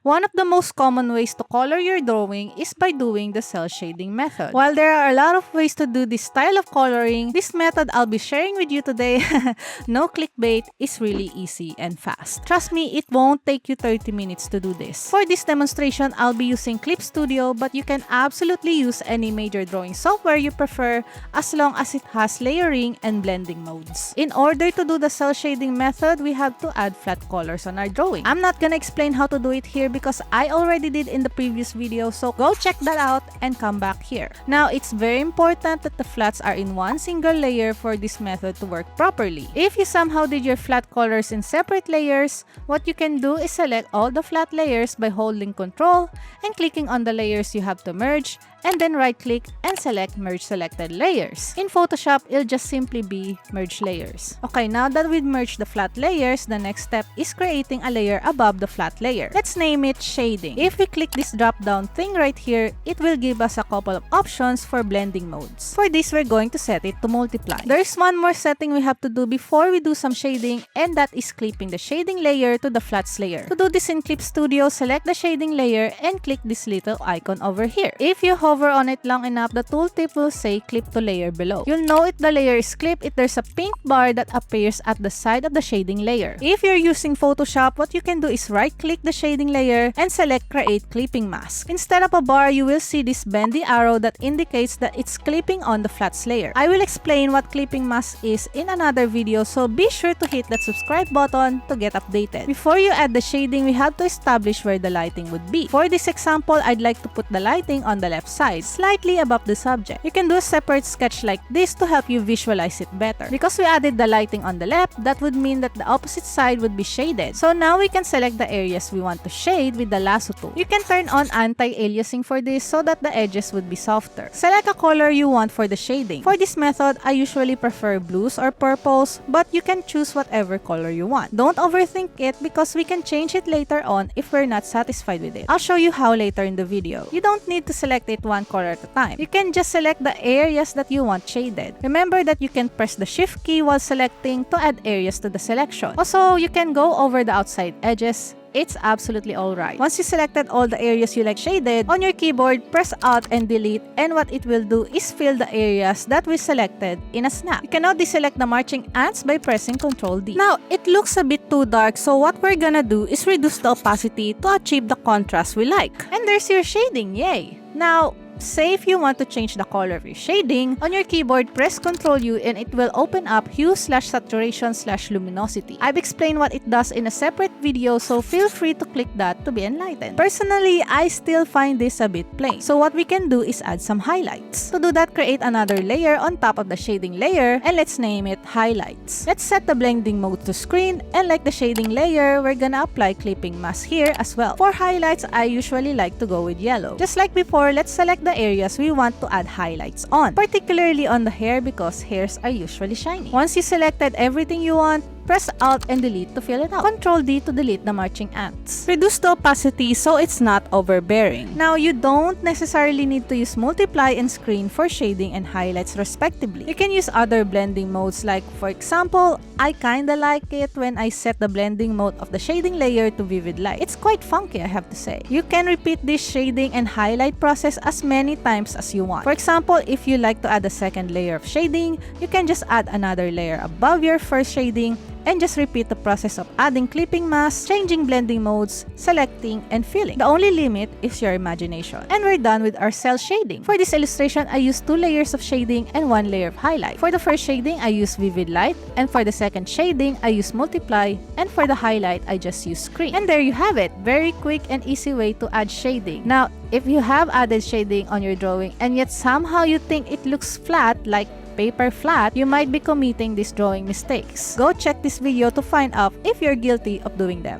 One of the most common ways to color your drawing is by doing the cel shading method. While there are a lot of ways to do this style of coloring, this method I'll be sharing with you today, no clickbait, is really easy and fast. Trust me, it won't take you 30 minutes to do this. For this demonstration, I'll be using Clip Studio, but you can absolutely use any major drawing software you prefer as long as it has layering and blending modes. In order to do the cel shading method, we have to add flat colors on our drawing. I'm not gonna explain how to do it here because I already did in the previous video, so go check that out and come back here. Now, it's very important that the flats are in one single layer for this method to work properly. If you somehow did your flat colors in separate layers, what you can do is select all the flat layers by holding Ctrl and clicking on the layers you have to merge, and then right-click and select Merge Selected Layers. In Photoshop, it'll just simply be Merge Layers. Okay, now that we've merged the flat layers, the next step is creating a layer above the flat layer. Let's name it Shading. If we click this drop-down thing right here, it will give us a couple of options for blending modes. For this, we're going to set it to multiply. There's one more setting we have to do before we do some shading, and that is clipping the shading layer to the flats layer. To do this in Clip Studio, select the shading layer and click this little icon over here. If you hover on it long enough, the tooltip will say clip to layer below. You'll know if the layer is clipped if there's a pink bar that appears at the side of the shading layer. If you're using Photoshop, what you can do is right-click the shading layer and select Create Clipping Mask. Instead of a bar, you will see this bendy arrow that indicates that it's clipping on the flats layer. I will explain what clipping mask is in another video, so be sure to hit that subscribe button to get updated. Before you add the shading, we have to establish where the lighting would be. For this example, I'd like to put the lighting on the left side, slightly above the subject. You can do a separate sketch like this to help you visualize it better. Because we added the lighting on the left, that would mean that the opposite side would be shaded. So now we can select the areas we want to shade with the lasso tool. You can turn on anti-aliasing for this so that the edges would be softer. Select a color you want for the shading. For this method, I usually prefer blues or purples, but you can choose whatever color you want. Don't overthink it because we can change it later on if we're not satisfied with it. I'll show you how later in the video. You don't need to select it one color at a time. You can just select the areas that you want shaded. Remember that you can press the Shift key while selecting to add areas to the selection. Also, you can go over the outside edges. It's absolutely alright. Once you selected all the areas you like shaded, on your keyboard, press Alt and Delete, and what it will do is fill the areas that we selected in a snap. You can now deselect the marching ants by pressing Ctrl D. Now, it looks a bit too dark, so what we're gonna do is reduce the opacity to achieve the contrast we like. And there's your shading, yay! Now, say if you want to change the color of your shading, on your keyboard, press Ctrl U and it will open up hue/saturation/luminosity. I've explained what it does in a separate video, so feel free to click that to be enlightened. Personally, I still find this a bit plain. So what we can do is add some highlights. To do that, create another layer on top of the shading layer and let's name it Highlights. Let's set the blending mode to Screen, and like the shading layer, we're gonna apply clipping mask here as well. For highlights, I usually like to go with yellow. Just like before, let's select the areas we want to add highlights on, particularly on the hair because hairs are usually shiny. Once you selected everything you want, press Alt and Delete to fill it out. Ctrl D to delete the marching ants. Reduce the opacity so it's not overbearing. Now, you don't necessarily need to use Multiply and Screen for shading and highlights respectively. You can use other blending modes, like for example, I kinda like it when I set the blending mode of the shading layer to Vivid Light. It's quite funky, I have to say. You can repeat this shading and highlight process as many times as you want. For example, if you like to add a second layer of shading, you can just add another layer above your first shading and just repeat the process of adding clipping masks, changing blending modes, selecting, and filling. The only limit is your imagination. And we're done with our cel shading. For this illustration, I used 2 layers of shading and 1 layer of highlight. For the first shading, I used Vivid Light, and for the second shading, I used Multiply, and for the highlight, I just used Screen. And there you have it. Very quick and easy way to add shading. Now, if you have added shading on your drawing and yet somehow you think it looks flat, like paper flat, you might be committing these drawing mistakes. Go check this video to find out if you're guilty of doing them.